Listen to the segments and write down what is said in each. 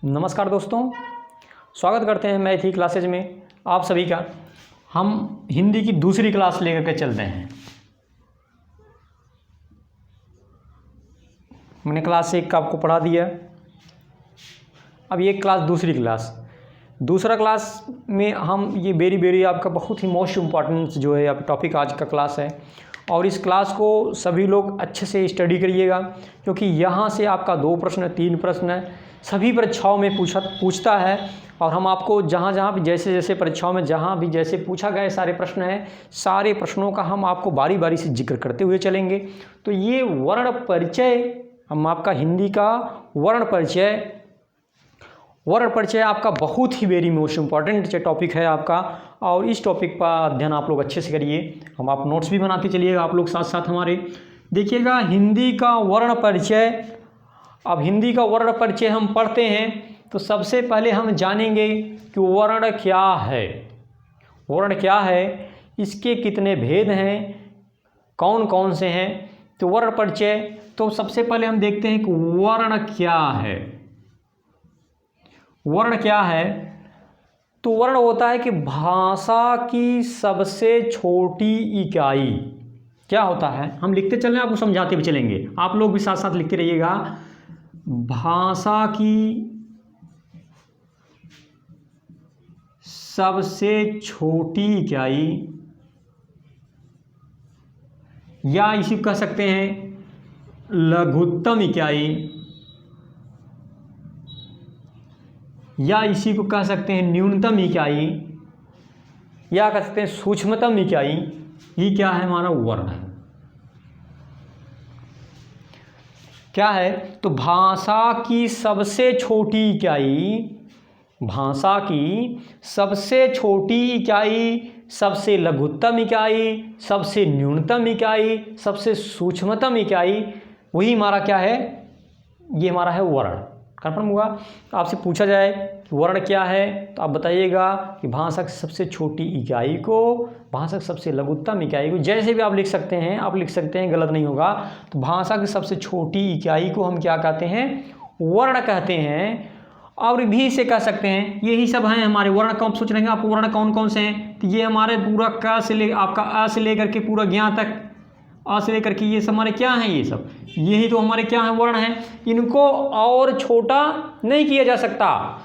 नमस्कार दोस्तों, स्वागत करते हैं मैथ क्लासेज में आप सभी का। हम हिंदी की दूसरी क्लास लेकर के चलते हैं। मैंने क्लास 1 का आपको पढ़ा दिया, अब ये क्लास दूसरा क्लास में हम ये वेरी आपका बहुत ही मोस्ट इम्पॉर्टेंट जो है आप टॉपिक आज का क्लास है। और इस क्लास को सभी लोग अच्छे से स्टडी करिएगा, क्योंकि यहाँ से आपका 2 प्रश्न 3 प्रश्न सभी परीक्षाओं में पूछता है। और हम आपको जहाँ भी जैसे परीक्षाओं में जहाँ भी जैसे पूछा गए सारे प्रश्न हैं, सारे प्रश्नों का हम आपको बारी से जिक्र करते हुए चलेंगे। तो ये वर्ण परिचय, हम आपका हिंदी का वर्ण परिचय आपका बहुत ही वेरी मोस्ट इम्पॉर्टेंट टॉपिक है आपका। और इस टॉपिक का अध्ययन आप लोग अच्छे से करिए। हम आप नोट्स भी बनाते चलिएगा आप लोग साथ हमारे। देखिएगा हिंदी का वर्ण परिचय। अब हिंदी का वर्ण परिचय हम पढ़ते हैं तो सबसे पहले हम जानेंगे कि वर्ण क्या है, इसके कितने भेद हैं, कौन कौन से हैं। तो वर्ण परिचय, तो सबसे पहले हम देखते हैं कि वर्ण क्या है। तो वर्ण होता है कि भाषा की सबसे छोटी इकाई। क्या होता है, हम लिखते चल रहे हैं, आपको समझाते भी चलेंगे, आप लोग भी साथ साथ लिखते रहिएगा। भाषा की सबसे छोटी इकाई, या इसी को कह सकते हैं लघुत्तम इकाई, या इसी को कह सकते हैं न्यूनतम इकाई, या कह सकते हैं सूक्ष्मतम इकाई। ये क्या है, हमारा वर्ण है। क्या है, तो भाषा की सबसे छोटी इकाई, सबसे लघुत्तम इकाई, सबसे न्यूनतम इकाई, सबसे सूक्ष्मतम इकाई, वही हमारा क्या है, ये हमारा है वर्ण। कन्फर्म हुआ। आपसे पूछा जाए कि वर्ण क्या है, तो आप बताइएगा कि भाषा की सबसे छोटी इकाई को, भाषा की सबसे लघुत्तम इकाई को, जैसे भी आप लिख सकते हैं, गलत नहीं होगा। तो भाषा की सबसे छोटी इकाई को हम क्या कहते हैं, वर्ण कहते हैं। और भी से कह सकते हैं, यही सब हैं हमारे वर्ण। कौन सोच रहे हैं आपको वर्ण कौन कौन से हैं, तो ये हमारे पूरा क से ले आपका अ से लेकर के पूरा ज्ञ तक, अ से लेकर के ये सब हमारे क्या हैं, ये सब यही तो हमारे क्या हैं, वर्ण हैं। इनको और छोटा नहीं किया जा सकता।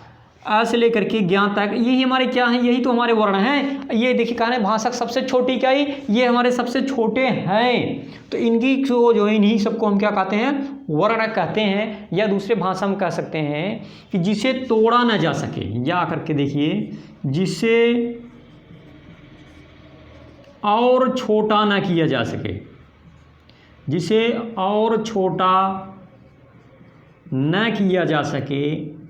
अ से लेकर के ज्ञ तक यही हमारे क्या हैं, यही तो हमारे वर्ण हैं। ये देखिए कहा है भाषा सबसे छोटी इकाई, ये हमारे सबसे छोटे हैं। तो इनकी जो है, इन्हीं सबको हम क्या कहते हैं, वर्ण कहते हैं। या दूसरे भाषा में कह सकते हैं कि जिसे तोड़ा ना जा सके, या करके देखिए, जिसे और छोटा ना किया जा सके, जिसे और छोटा न किया जा सके,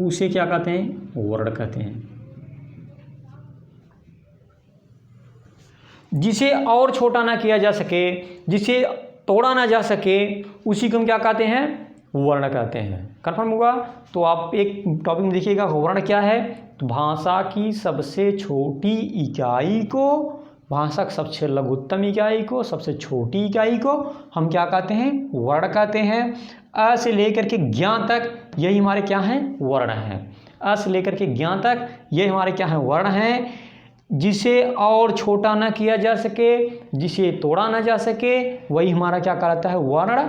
उसे क्या कहते हैं, वर्ण कहते हैं। जिसे और छोटा ना किया जा सके, जिसे तोड़ा ना जा सके, उसी को हम क्या कहते हैं, वर्ण कहते हैं। कन्फर्म हुआ। तो आप एक टॉपिक में देखिएगा वर्ण क्या है, तो भाषा की सबसे छोटी इकाई को, भाषा की सबसे लघुत्तम इकाई को, सबसे छोटी इकाई को हम क्या कहते हैं, वर्ण कहते हैं। अ से लेकर के ज्ञ तक यही हमारे क्या हैं, वर्ण हैं। अ से लेकर के ज्ञ तक ये हमारे क्या हैं, वर्ण हैं। जिसे और छोटा ना किया जा सके, जिसे तोड़ा ना जा सके, वही हमारा क्या कहलाता है, वर्ण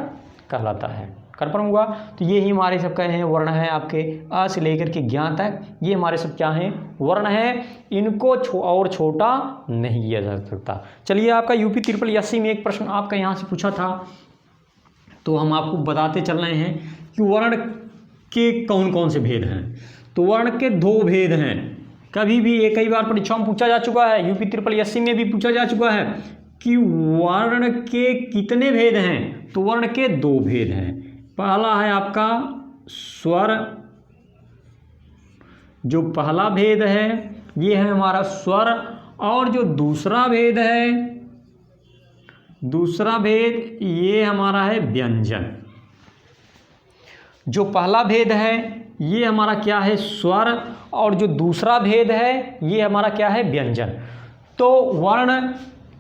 कहलाता है। कन्फर्म हुआ। तो ये ही हमारे सब कहे हैं वर्ण हैं आपके। अ से लेकर के ज्ञ तक ये हमारे सब क्या हैं, वर्ण हैं। इनको और छोटा नहीं किया जा सकता। चलिए, आपका यूपी SSSC में एक प्रश्न आपका यहाँ से पूछा था, तो हम आपको बताते चल रहे हैं कि वर्ण के कौन कौन से भेद हैं। तो वर्ण के 2 भेद हैं। कई बार परीक्षाओं में पूछा जा चुका है, यूपी SSSC में भी पूछा जा चुका है कि वर्ण के कितने भेद हैं। तो वर्ण के 2 भेद हैं। पहला है आपका स्वर, जो पहला भेद है ये है हमारा स्वर। और जो दूसरा भेद ये हमारा है व्यंजन। जो पहला भेद है ये हमारा क्या है, स्वर, और जो दूसरा भेद है ये हमारा क्या है, व्यंजन। तो वर्ण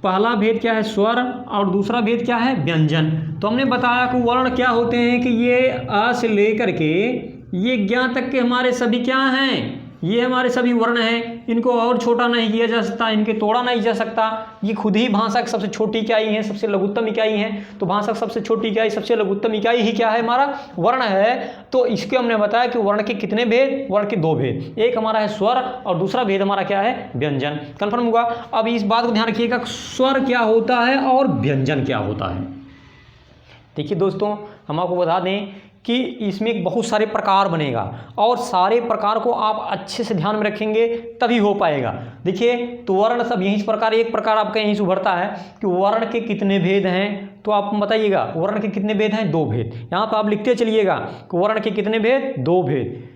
पहला भेद क्या है स्वर और दूसरा भेद क्या है व्यंजन। तो हमने बताया कि वर्ण क्या होते हैं कि ये अ से लेकर के ये ज्ञ तक के हमारे सभी क्या हैं, ये हमारे सभी वर्ण हैं। इनको और छोटा नहीं किया जा सकता, इनके तोड़ा नहीं जा सकता। ये खुद ही भाषा की सबसे छोटी इकाई है, सबसे लघुत्तम इकाई है। तो भाषा की सबसे छोटी इकाई, सबसे लघुत्तम इकाई ही क्या है, हमारा वर्ण है। तो इसके हमने बताया कि वर्ण के कितने भेद, वर्ण के 2 भेद, एक हमारा है स्वर और दूसरा भेद हमारा क्या है व्यंजन। कन्फर्म हुआ। अब इस बात को ध्यान रखिएगा, स्वर क्या होता है और व्यंजन क्या होता है। देखिए दोस्तों, हम आपको बता दें कि इसमें बहुत सारे प्रकार बनेगा और सारे प्रकार को आप अच्छे से ध्यान में रखेंगे तभी हो पाएगा। देखिए, तो वर्ण सब यही प्रकार, एक प्रकार आपका यहीं से उभरता है कि वर्ण के कितने भेद हैं। तो आप बताइएगा वर्ण के कितने भेद हैं, 2 भेद। यहाँ पर आप लिखते चलिएगा कि वर्ण के कितने भेद, 2 भेद।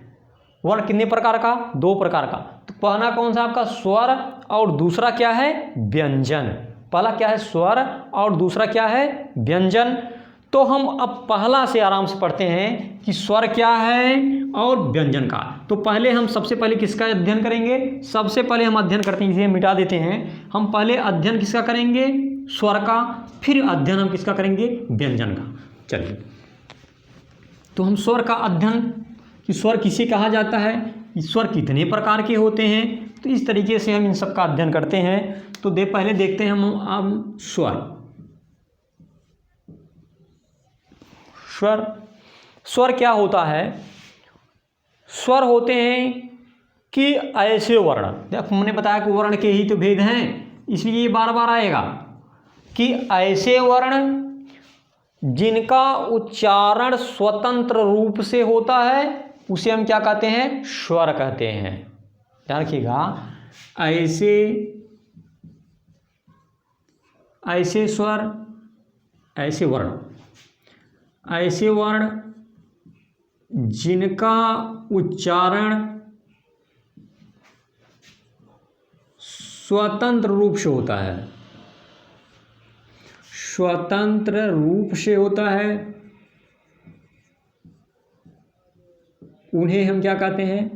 वर्ण कितने प्रकार का, 2 प्रकार का। तो पहला कौन सा आपका स्वर और दूसरा क्या है व्यंजन। पहला क्या है स्वर और दूसरा क्या है व्यंजन। तो हम अब पहला से आराम से पढ़ते हैं कि स्वर क्या है और व्यंजन का। तो पहले हम सबसे पहले किसका अध्ययन करेंगे, सबसे पहले हम अध्ययन करते हैं, इसे मिटा देते हैं। हम पहले अध्ययन किसका करेंगे, स्वर का, फिर अध्ययन हम किसका करेंगे, व्यंजन का। चलिए, तो हम स्वर का अध्ययन कि स्वर किसे कहा जाता है, स्वर कितने प्रकार के होते हैं, तो इस तरीके से हम इन सब का अध्ययन करते हैं। तो पहले देखते हैं हम स्वर। स्वर क्या होता है, स्वर होते हैं कि ऐसे वर्ण, हमने बताया कि वर्ण के ही तो भेद हैं, इसलिए ये बार बार आएगा कि ऐसे वर्ण जिनका उच्चारण स्वतंत्र रूप से होता है उसे हम क्या कहते हैं, स्वर कहते हैं। ध्यान रखिएगा, ऐसे स्वर, ऐसे वर्ण, ऐसे वर्ण जिनका उच्चारण स्वतंत्र रूप से होता है, स्वतंत्र रूप से होता है, उन्हें हम क्या कहते हैं,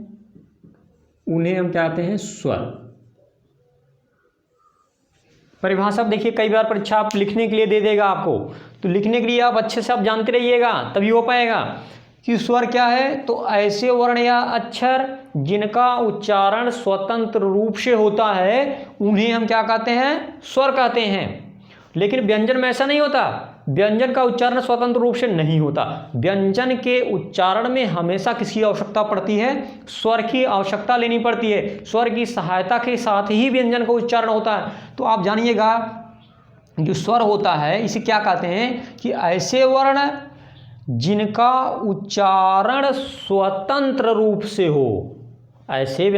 उन्हें हम क्या कहते हैं, स्वर। परिभाषा देखिए, कई बार परीक्षा आप लिखने के लिए दे देगा आपको, तो लिखने के लिए आप अच्छे से आप जानते रहिएगा तभी हो पाएगा कि स्वर क्या है। तो ऐसे वर्ण या अक्षर जिनका उच्चारण स्वतंत्र रूप से होता है उन्हें हम क्या कहते हैं, स्वर कहते हैं। लेकिन व्यंजन में ऐसा नहीं होता, व्यंजन का उच्चारण स्वतंत्र रूप से नहीं होता। व्यंजन के उच्चारण में हमेशा किसकी आवश्यकता पड़ती है, स्वर की आवश्यकता लेनी पड़ती है। स्वर की सहायता के साथ ही व्यंजन का उच्चारण होता है। तो आप जानिएगा जो स्वर होता है इसे क्या कहते हैं कि ऐसे वर्ण जिनका उच्चारण स्वतंत्र रूप से हो, ऐसे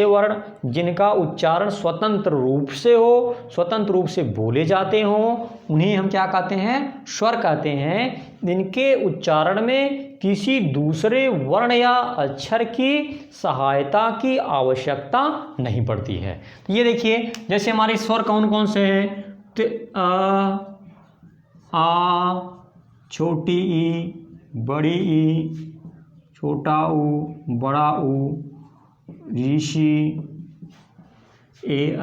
वर्ण जिनका उच्चारण स्वतंत्र रूप से हो, स्वतंत्र रूप से बोले जाते हों, उन्हें हम क्या कहते हैं, स्वर कहते हैं। इनके उच्चारण में किसी दूसरे वर्ण या अक्षर की सहायता की आवश्यकता नहीं पड़ती है। तो ये देखिए, जैसे हमारे स्वर कौन कौन से हैं, तो आ, छोटी ई, बड़ी ई, छोटा ऊ, बड़ा ऊ, ऋषि, ए,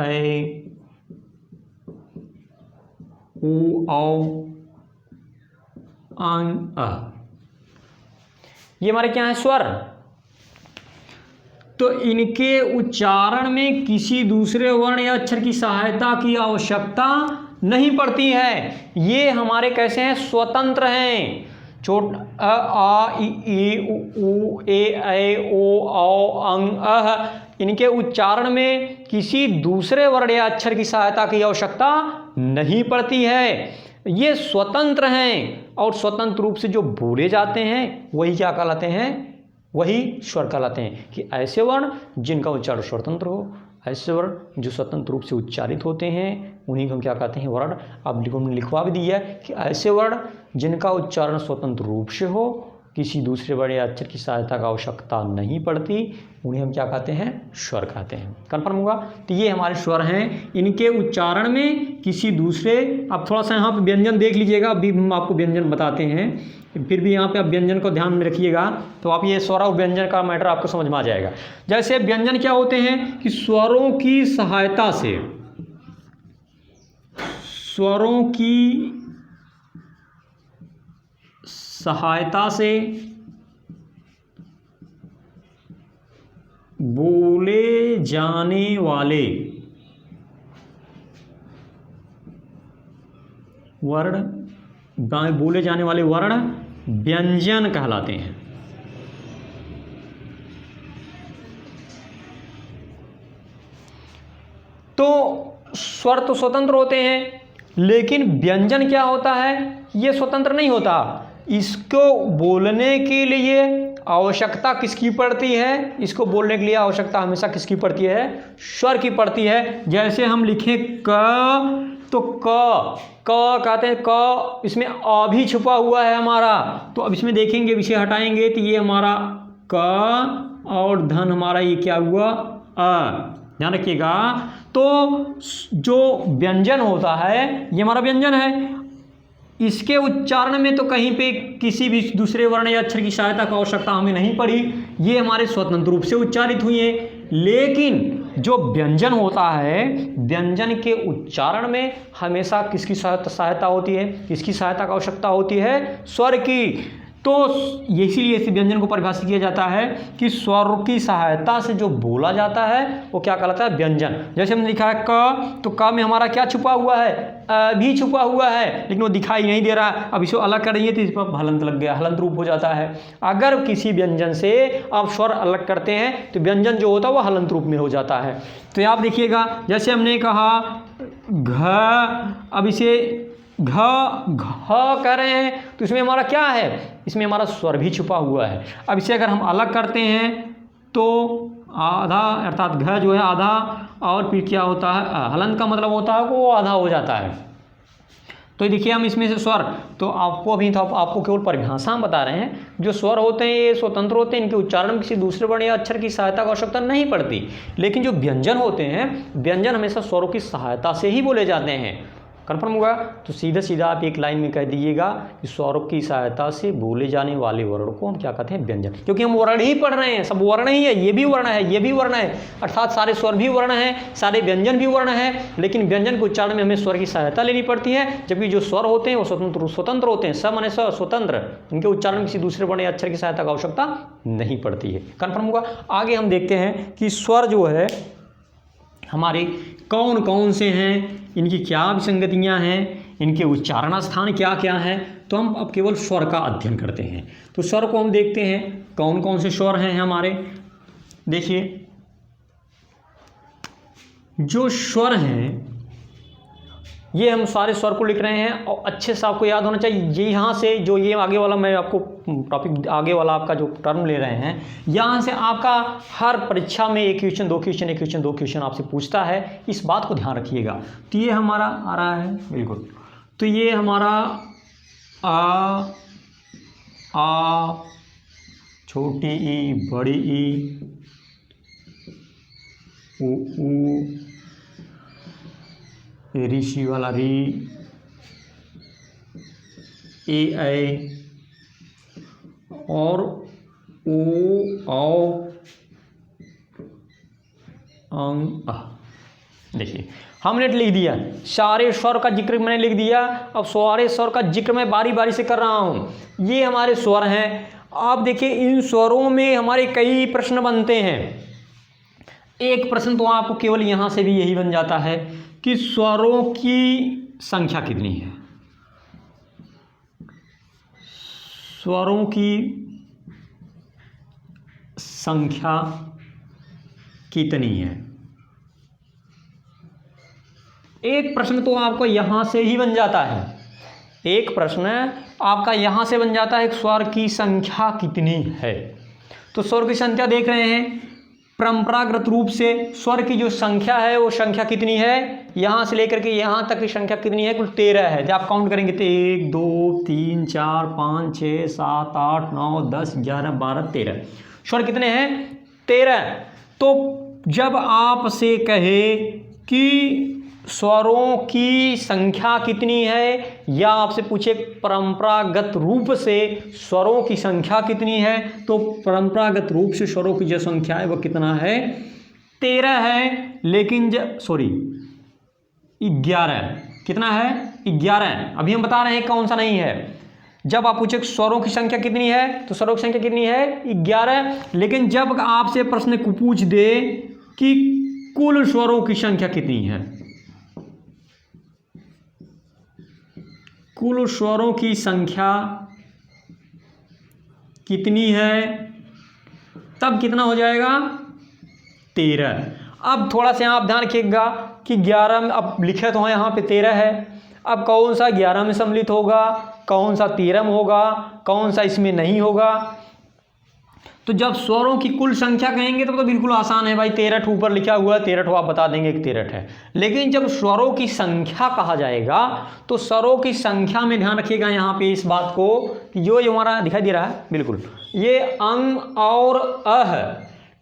ऊ, औ, अंग, अ। ये हमारे क्या है, स्वर। तो इनके उच्चारण में किसी दूसरे वर्ण या अक्षर की सहायता की आवश्यकता नहीं पड़ती है। ये हमारे कैसे हैं, स्वतंत्र हैं। अ, आ, ई, उ, ए, ओ, औ, अंग, अह, इनके उच्चारण में किसी दूसरे वर्ण या अक्षर की सहायता की आवश्यकता नहीं पड़ती है। ये स्वतंत्र हैं और स्वतंत्र रूप से जो बोले जाते हैं वही क्या कहलाते हैं, वही स्वर कहलाते हैं। कि ऐसे वर्ण जिनका उच्चारण स्वतंत्र हो, ऐसे वर्ण जो स्वतंत्र रूप से उच्चारित होते हैं उन्हीं को हम क्या कहते हैं, वर्ण। अब हमने लिखवा भी दिया है कि ऐसे वर्ण जिनका उच्चारण स्वतंत्र रूप से हो, किसी दूसरे वर्ण या अक्षर की सहायता का आवश्यकता नहीं पड़ती, उन्हें हम क्या कहते हैं, स्वर कहते हैं। कन्फर्म होगा। तो ये हमारे स्वर हैं, इनके उच्चारण में किसी दूसरे, आप थोड़ा सा यहाँ पे व्यंजन देख लीजिएगा, अभी हम आपको व्यंजन बताते हैं, फिर भी यहाँ पे आप व्यंजन को ध्यान में रखिएगा तो आप ये स्वर और व्यंजन का मैटर आपको समझ में आ जाएगा। जैसे व्यंजन क्या होते हैं कि स्वरों की सहायता से, स्वरों की सहायता से बोले जाने वाले वर्ण, बोले जाने वाले वर्ण व्यंजन कहलाते हैं। तो स्वर तो स्वतंत्र होते हैं, लेकिन व्यंजन क्या होता है, ये स्वतंत्र नहीं होता। इसको बोलने के लिए आवश्यकता किसकी पड़ती है, इसको बोलने के लिए आवश्यकता हमेशा किसकी पड़ती है, स्वर की पड़ती है। जैसे हम लिखें क, तो क कहते हैं क, इसमें अ भी छुपा हुआ है हमारा। तो अब इसमें देखेंगे, इसे हटाएंगे तो ये हमारा क और धन हमारा ये क्या हुआ, अ। ध्यान रखिएगा। तो जो व्यंजन होता है ये हमारा व्यंजन है। इसके उच्चारण में तो कहीं पे किसी भी दूसरे वर्ण या अक्षर की सहायता की आवश्यकता हमें नहीं पड़ी, ये हमारे स्वतंत्र रूप से उच्चारित हुए हैं। लेकिन जो व्यंजन होता है, व्यंजन के उच्चारण में हमेशा किसकी सहायता होती है, किसकी सहायता की आवश्यकता होती है, स्वर की। तो इसीलिए इस व्यंजन को परिभाषित किया जाता है कि स्वर की सहायता से जो बोला जाता है वो क्या कहलाता है, व्यंजन। जैसे हमने लिखा है क, तो क में हमारा क्या छुपा हुआ है, भी छुपा हुआ है, लेकिन वो दिखाई नहीं दे रहा। अब इसको अलग करेंगे तो इस पर हलंत लग गया, हलंत रूप हो जाता है। अगर किसी व्यंजन से आप स्वर अलग करते हैं तो व्यंजन जो होता है वो हलंत रूप में हो जाता है। तो आप देखिएगा, जैसे हमने कहा घ, अब इसे घ कह रहे हैं तो इसमें हमारा क्या है, इसमें हमारा स्वर भी छुपा हुआ है। अब इसे अगर हम अलग करते हैं तो आधा, अर्थात घ जो है आधा, और फिर क्या होता है, हलंत का मतलब होता है वो आधा हो जाता है। तो देखिए हम इसमें से स्वर, तो आपको अभी तो आपको केवल परिभाषा हम बता रहे हैं। जो स्वर होते हैं ये स्वतंत्र होते हैं, इनके उच्चारण में किसी दूसरे वर्ण या अक्षर की सहायता की आवश्यकता नहीं पड़ती। लेकिन जो व्यंजन होते हैं, व्यंजन हमेशा स्वरों की सहायता से ही बोले जाते हैं। कन्फर्म होगा। तो सीधा सीधा आप एक लाइन में कह दीजिएगा कि स्वरों की सहायता से बोले जाने वाले वर्ण को हम क्या कहते हैं, व्यंजन। क्योंकि हम वर्ण ही पढ़ रहे हैं, सब वर्ण ही है, ये भी वर्ण है, ये भी वर्ण है, अर्थात सारे स्वर भी वर्ण हैं, सारे व्यंजन भी वर्ण है। लेकिन व्यंजन के उच्चारण में हमें स्वर की सहायता लेनी पड़ती है, जबकि जो स्वर होते हैं वो स्वतंत्र होते हैं, सब माने स्वतंत्र, इनके उच्चारण में किसी दूसरे वर्ण या अक्षर की सहायता की आवश्यकता नहीं पड़ती है। कन्फर्म होगा। आगे हम देखते हैं कि स्वर जो है हमारे कौन कौन से हैं, इनकी क्या विसंगतियाँ हैं, इनके उच्चारण स्थान क्या क्या हैं। तो हम अब केवल स्वर का अध्ययन करते हैं। तो स्वर को हम देखते हैं कौन कौन से स्वर हैं हमारे। देखिए जो स्वर हैं ये हम सारे स्वर को लिख रहे हैं और अच्छे से आपको याद होना चाहिए। ये यहाँ से जो ये आगे वाला मैं आपको टॉपिक, आगे वाला आपका जो टर्म ले रहे हैं, यहाँ से आपका हर परीक्षा में एक क्वेश्चन, दो क्वेश्चन, एक क्वेश्चन, दो क्वेश्चन आपसे पूछता है। इस बात को ध्यान रखिएगा। तो ये हमारा आ रहा है, बिल्कुल। तो ये हमारा आ, छोटी ई, बड़ी ई, ऊ, ऋषि वाला री, ए, और ओ, औ, अंग, आ। देखिए हमने लिख दिया, सारे स्वर का जिक्र मैंने लिख दिया। अब सारे स्वर का जिक्र मैं बारी बारी से कर रहा हूँ। ये हमारे स्वर हैं। आप देखिए इन स्वरों में हमारे कई प्रश्न बनते हैं। एक प्रश्न तो आपको केवल यहाँ से भी यही बन जाता है कि स्वरों की संख्या कितनी है, स्वरों की संख्या कितनी है। एक प्रश्न तो आपको यहाँ से ही बन जाता है, एक प्रश्न आपका यहाँ से बन जाता है, स्वर की संख्या कितनी है। तो स्वर की संख्या देख रहे हैं, परंपरागत रूप से स्वर की जो संख्या है वो संख्या कितनी है, यहाँ से लेकर के यहाँ तक की संख्या कितनी है, कुल 13 है। जब आप काउंट करेंगे तो 1 2 3 4 5 6 7 8 9 10 11 12 13 स्वर कितने हैं, 13। तो जब आपसे कहे कि स्वरों की संख्या कितनी है, या आपसे पूछे परंपरागत रूप से स्वरों की संख्या कितनी है, तो परंपरागत रूप से स्वरों की जो संख्या है वह कितना है, 13 है। लेकिन 11 कितना है 11। अभी हम बता रहे हैं कौन सा नहीं है। जब आप पूछे स्वरों की संख्या कितनी है तो स्वरों की संख्या कितनी है 11। लेकिन जब आपसे प्रश्न को पूछ दे कि कुल स्वरों की संख्या कितनी है, कुल स्वरों की संख्या कितनी है, तब कितना हो जाएगा 13। अब थोड़ा सा आप ध्यान रखिएगा कि 11 में अब लिखे तो हैं यहाँ पे 13 है। अब कौन सा 11 में सम्मिलित होगा, कौन सा 13 में होगा, कौन सा इसमें नहीं होगा। तो जब स्वरों की कुल संख्या कहेंगे तो बिल्कुल आसान है भाई, 13 ऊपर लिखा हुआ है, 13 आप बता देंगे कि 13 है। लेकिन जब स्वरों की संख्या कहा जाएगा तो स्वरों की संख्या में ध्यान रखिएगा यहाँ पे इस बात को कि जो हमारा दिखाई दे रहा है बिल्कुल, ये अंग और अह,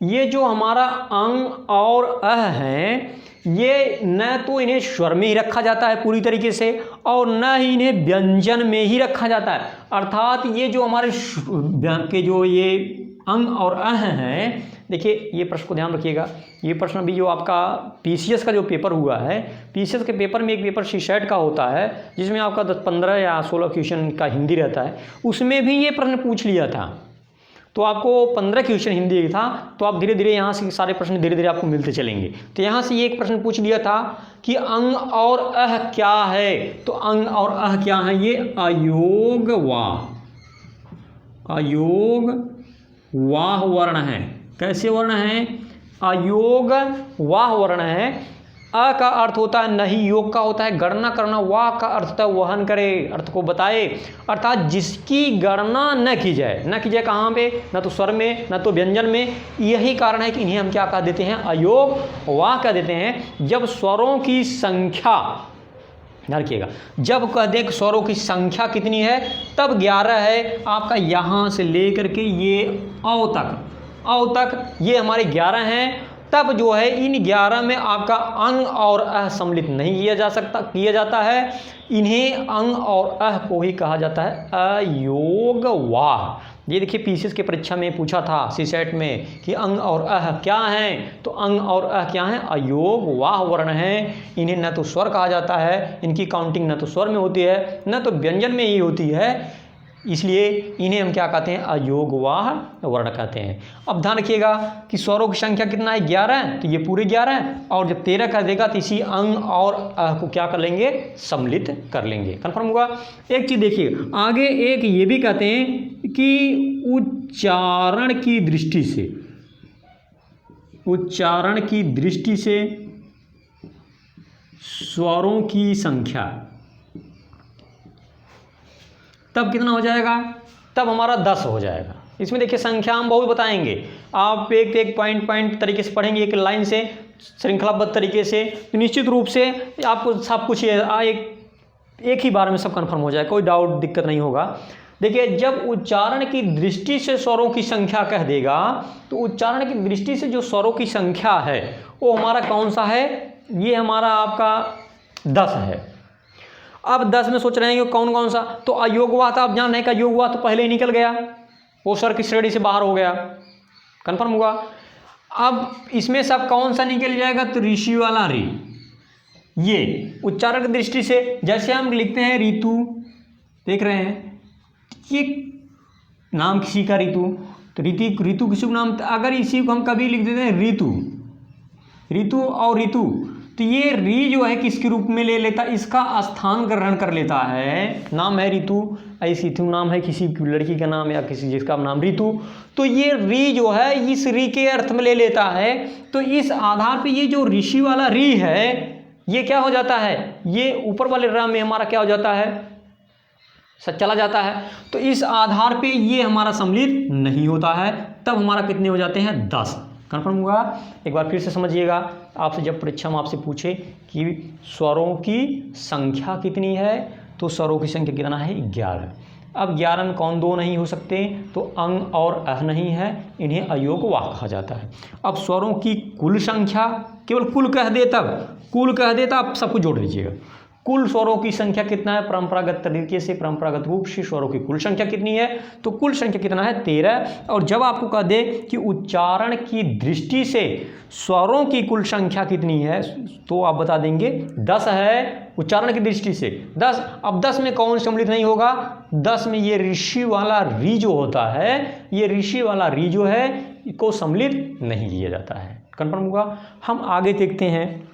ये जो हमारा अंग और अह हैं, ये न तो इन्हें स्वर में ही रखा जाता है पूरी तरीके से और न ही इन्हें व्यंजन में ही रखा जाता है। अर्थात ये जो हमारे के जो ये अंग और अह हैं, देखिए ये प्रश्न को ध्यान रखिएगा। ये प्रश्न अभी जो आपका पीसीएस का जो पेपर हुआ है, पीसीएस के पेपर में एक पेपर सीसेट का होता है जिसमें आपका 15 या 16 क्वेश्चन का हिंदी रहता है, उसमें भी ये प्रश्न पूछ लिया था। तो आपको 15 क्वेश्चन हिंदी था, तो आप धीरे धीरे यहाँ से सारे प्रश्न धीरे धीरे आपको मिलते चलेंगे। तो यहाँ से ये एक प्रश्न पूछ लिया था कि अंग और अह क्या है, तो अंग और अह क्या है, ये अयोग वाह, अयोग वाह वर्ण है। कैसे वर्ण है, अयोग वाह वर्ण है। अ का अर्थ होता है नहीं, योग का होता है गणना करना, वाह का अर्थ होता है वहन करे, अर्थ को बताए, अर्थात जिसकी गणना न की जाए। न की जाए कहाँ पे, न तो स्वर में न तो व्यंजन में। यही कारण है कि इन्हें हम क्या कह देते हैं, अयोग वाह कह देते हैं। जब स्वरों की संख्या, ध्यान रखिएगा, जब कह दे स्वरों की संख्या कितनी है तब 11 है आपका, यहाँ से लेकर के ये औ तक ये हमारे 11 हैं। तब जो है इन 11 में आपका अंग और अह सम्मिलित नहीं किया जाता है। इन्हें अंग और अह को ही कहा जाता है अयोग वाह। ये देखिए पीसीएस के परीक्षा में पूछा था सीसेट में कि अंग और अह क्या हैं, तो अंग और अह क्या हैं, अयोग वाह वर्ण हैं। इन्हें न तो स्वर कहा जाता है, इनकी काउंटिंग न तो स्वर में होती है न तो व्यंजन में ही होती है, इसलिए इन्हें हम क्या कहते हैं, अयोग वाह वर्ण कहते हैं। अब ध्यान रखिएगा कि स्वरों की संख्या कितना है 11, तो ये पूरे 11 हैं, और जब 13 कर देगा तो इसी अंग और अह को क्या कर लेंगे, सम्मिलित कर लेंगे। कन्फर्म होगा। एक चीज़ देखिए आगे, एक ये भी कहते हैं कि उच्चारण की दृष्टि से, उच्चारण की दृष्टि से स्वरों की संख्या तब कितना हो जाएगा, तब हमारा 10 हो जाएगा। इसमें देखिए संख्या हम बहुत बताएंगे, आप एक एक पॉइंट तरीके से पढ़ेंगे, एक लाइन से श्रृंखलाबद्ध तरीके से, तो निश्चित रूप से आपको सब कुछ एक ही बार में सब कंफर्म हो जाए, कोई डाउट दिक्कत नहीं होगा। देखिए जब उच्चारण की दृष्टि से स्वरों की संख्या कह देगा, तो उच्चारण की दृष्टि से जो स्वरों की संख्या है वो हमारा कौन सा है, ये हमारा आपका 10 है। अब 10 में सोच रहे हैं कि कौन कौन सा, तो अयोग वाह था, आप जान रहे हैं कि अयोग वाह तो पहले ही निकल गया, वो स्वर की श्रेणी से बाहर हो गया, कंफर्म हुआ। अब इसमें सब कौन सा निकल जाएगा, तो ऋषि वाला री। ये उच्चारण की दृष्टि से जैसे हम लिखते हैं ऋतु, देख रहे हैं ये नाम किसी का ऋतु, तो ऋतु किसी को नाम, अगर इसी को हम कभी लिख देते हैं ऋतु और ऋतु, तो ये री जो है किसके रूप में ले लेता, इसका स्थान ग्रहण कर लेता है। नाम है ऋतु, ऐसी ऋतु नाम है किसी लड़की का नाम या किसी जिसका नाम ऋतु, तो ये री जो है इस री के अर्थ में ले लेता है। तो इस आधार पे ये जो ऋषि वाला री है ये क्या हो जाता है, ये ऊपर वाले रा में हमारा क्या हो जाता है, चला जाता है। तो इस आधार पे ये हमारा सम्मिलित नहीं होता है, तब हमारा कितने हो जाते हैं, 10। कन्फर्म हुआ। एक बार फिर से समझिएगा, आपसे जब परीक्षा में आपसे पूछे कि स्वरों की संख्या कितनी है, तो स्वरों की संख्या कितना है, 11। अब 11 में कौन दो नहीं हो सकते, तो अंग और अह नहीं है, इन्हें अयोग वाह कहा जाता है। अब स्वरों की कुल संख्या, केवल कुल कह दे तब, कुल कह दे तब सबको जोड़ लीजिएगा, कुल स्वरों की संख्या कितना है, परंपरागत तरीके से, परंपरागत रूप से स्वरों की कुल संख्या कितनी है, तो कुल संख्या कितना है 13। और जब आपको कह दे कि उच्चारण की दृष्टि से स्वरों की कुल संख्या कितनी है, तो आप बता देंगे 10 है उच्चारण की दृष्टि से 10। अब 10 में कौन सम्मिलित नहीं होगा, 10 में ये ऋषि वाला री जो होता है, ये ऋषि वाला री जो है को सम्मिलित नहीं किया जाता है। कन्फर्म हुआ। हम आगे देखते हैं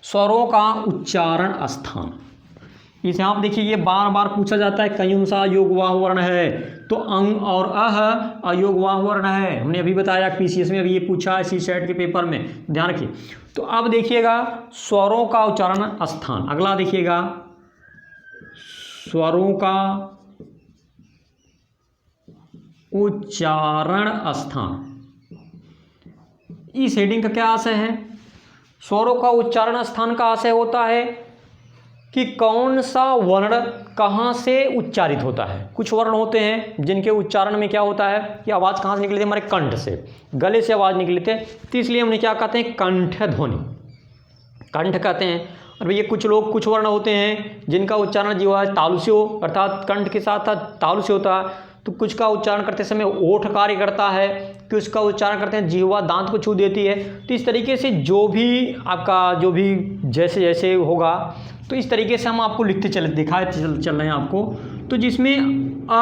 स्वरों का उच्चारण स्थान। इसे आप देखिए ये बार बार पूछा जाता है, कौन सा योगवाह वर्ण है, तो अंग और अह अयोगवाह वर्ण है। हमने अभी बताया पीसीएस में अभी ये पूछा है, सीसेट के पेपर में, ध्यान रखिए। तो अब देखिएगा स्वरों का उच्चारण स्थान, अगला देखिएगा स्वरों का उच्चारण स्थान। इस हेडिंग का क्या आशय है, स्वरों का उच्चारण स्थान का आशय होता है कि कौन सा वर्ण कहाँ से उच्चारित होता है। कुछ वर्ण होते हैं जिनके उच्चारण में क्या होता है कि आवाज़ कहाँ से निकली थी, हमारे कंठ से, गले से आवाज़ निकली थी, तो इसलिए हमने क्या कहते हैं कंठ ध्वनि, कंठ कहते हैं। और भैया कुछ लोग कुछ वर्ण होते हैं जिनका उच्चारण जीवा तालु से हो, अर्थात कंठ के साथ साथ तालु से होता है। तो कुछ का उच्चारण करते समय ओठ कार्य करता है, कुछ का उच्चारण करते हैं जिह्वा दांत को छू देती है। तो इस तरीके से जो भी आपका जो भी जैसे जैसे होगा, तो इस तरीके से हम आपको लिखते दिखाए चल रहे हैं आपको। तो जिसमें अ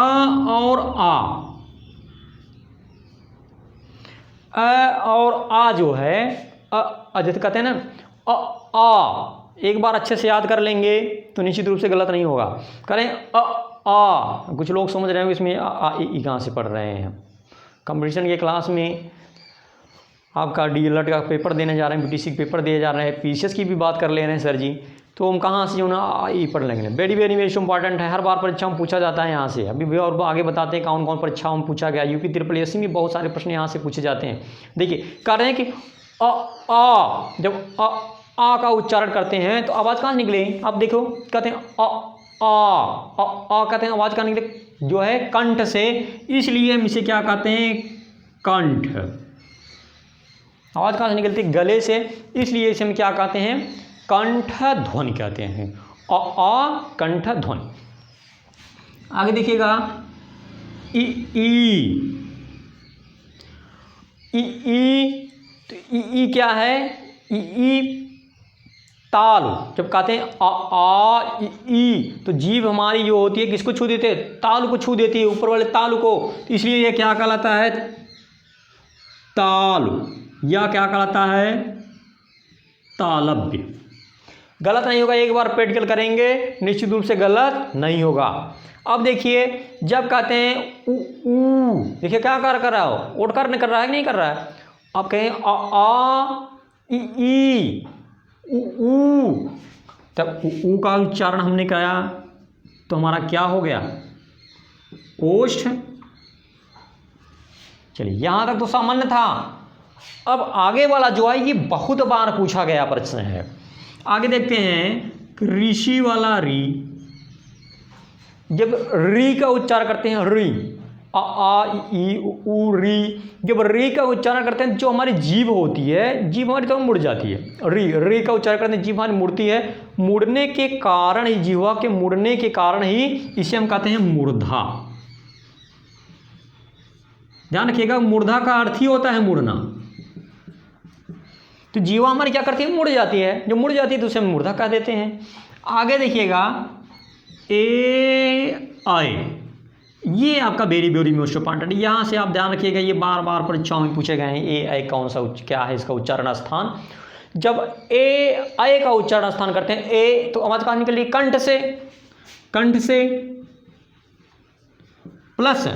और आ जो है जैसे कहते हैं ना आ, एक बार अच्छे से याद कर लेंगे तो निश्चित रूप से गलत नहीं होगा। करें कुछ लोग समझ रहे हो इसमें आ ई कहाँ से पढ़ रहे हैं। कंपटीशन के क्लास में आपका डीएलएड का पेपर देने जा रहे हैं, बीटीसी के पेपर दिए जा रहे हैं, पीसीएस की भी बात कर ले रहे हैं सर जी, तो हम कहाँ से जो ना ई पढ़ लेंगे। वेरी वेरी वेरी इंपॉर्टेंट है, हर बार परीक्षा में पूछा जाता है यहाँ से। अभी भी और आगे बताते हैं कौन कौन परीक्षाओं में पूछा गया। यूपी SSS में बहुत सारे प्रश्न यहाँ से पूछे जाते हैं। देखिए कह रहे हैं कि जब आ का उच्चारण करते हैं तो आवाज़ कहाँ निकले, आप देखो कहते हैं कहते हैं आवाज़ कहाँ निकले, जो है कंठ से, इसलिए हम इसे क्या कहते हैं कंठ। आवाज़ कहाँ से निकलती है, गले से, इसलिए इसे हम क्या कहते हैं कंठ ध्वनि कहते हैं। कंठ ध्वनि। आगे देखिएगा ई क्या है, ई ताल। जब कहते हैं आ ई तो जीभ हमारी जो होती है किसको छू देते हैं, ताल को छू देती है, ऊपर वाले ताल को, तो इसलिए यह क्या कहलाता है ताल, या क्या कहलाता है तालव्य। गलत नहीं होगा, एक बार प्रैक्टिकल करेंगे निश्चित रूप से गलत नहीं होगा। अब देखिए जब कहते हैं ऊ, देखिए क्या कर रहा हो, ओटकर कर रहा है कि नहीं कर रहा है। आप कहें आ ई ऊ, तब ऊ का उच्चारण हमने किया तो हमारा क्या हो गया ओष्ठ। चलिए यहाँ तक तो सामान्य था। अब आगे वाला जो है ये बहुत बार पूछा गया प्रश्न है। आगे देखते हैं ऋषि वाला री। जब री का उच्चारण करते हैं, री आ ई ऊ री, जब री का उच्चारण करते हैं जो हमारी जीभ होती है, जीभ हमारी तो मुड़ जाती है। री का उच्चारण करते हैं जीभ हमारी मुड़ती है, मुड़ने के कारण ही, जीवा के मुड़ने के कारण ही इसे हम कहते हैं मूर्धा। ध्यान रखिएगा मूर्धा का अर्थ ही होता है मुड़ना। तो जीवा हमारी क्या करती है, मुड़ जाती है, जो मुड़ जाती है तो उसे हम मूर्धा कह देते हैं। आगे देखिएगा ए आई, ये आपका वेरी वेरी मोस्ट इंपॉर्टेंट, यहाँ से आप ध्यान रखिएगा, ये बार बार परीक्षाओं में पूछे गए हैं। ए आई कौन सा क्या है इसका उच्चारण स्थान। जब ए आई का उच्चारण स्थान करते हैं, ए तो आवाज कहाँ निकल रही है, कंठ से, कंठ से प्लस,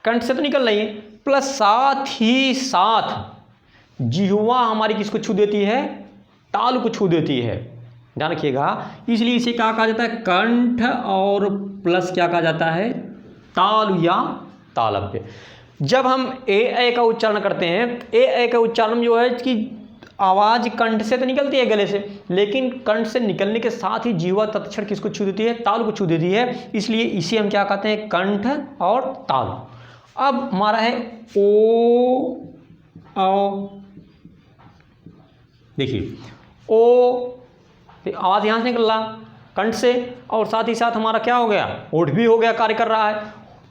कंठ से तो निकल रही है, प्लस साथ ही साथ जिह्वा हमारी किसको छू देती है, ताल को छू देती है। ध्यान रखिएगा, इसलिए इसे क्या कहा जाता है कंठ, और प्लस क्या कहा जाता है ताल या तालव्य। जब हम ए का उच्चारण करते हैं, ए का उच्चारण जो है कि आवाज कंठ से तो निकलती है गले से, लेकिन कंठ से निकलने के साथ ही जीवा तत्क्षण किसको छू देती है, ताल को छू देती है, इसलिए इसे हम क्या कहते हैं कंठ और ताल। अब हमारा है ओ, देखिए ओ तो आवाज़ यहाँ से निकल रहा कंठ से, और साथ ही साथ हमारा क्या हो गया, ओठ भी हो गया, कार्य कर रहा है।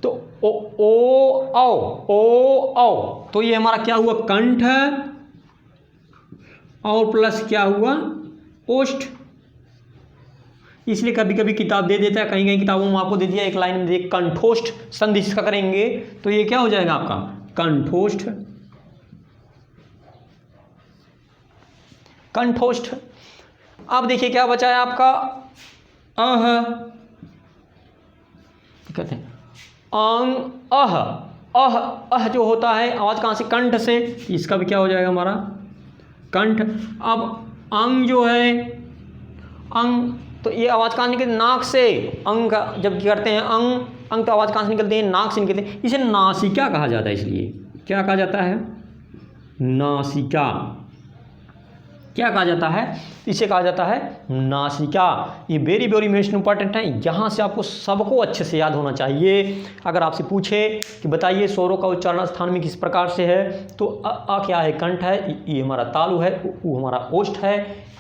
तो ओ तो ये हमारा क्या हुआ, कंठ और प्लस क्या हुआ, ओष्ठ। इसलिए कभी कभी किताब दे देता है, कहीं कहीं किताबों में आपको दे दिया एक लाइन में दे कंठोष्ठ संधि इसका करेंगे तो ये क्या हो जाएगा आपका कंठोष्ठ। कंठोष्ठ। अब देखिए क्या बचा है आपका कहते हैं अंग अह जो होता है आवाज कहाँ से, कंठ से, इसका भी क्या हो जाएगा हमारा कंठ। अब अंग जो है अंग, तो ये आवाज़ कहाँ निकलती, नाक से। अंग का जब करते हैं अंग तो आवाज़ कहाँ से निकलती है, नाक से निकलती है। इसे नासिका कहा जाता है। इसलिए क्या कहा जाता है, नासिका। क्या कहा जाता है, इसे कहा जाता है नासिका। ये वेरी वेरी मोस्ट इंपॉर्टेंट है, यहाँ से आपको सबको अच्छे से याद होना चाहिए। अगर आपसे पूछे कि बताइए स्वरों का उच्चारण स्थान में किस प्रकार से है, तो अ क्या है, कंठ है, ये हमारा तालु है, उ हमारा ओष्ठ है,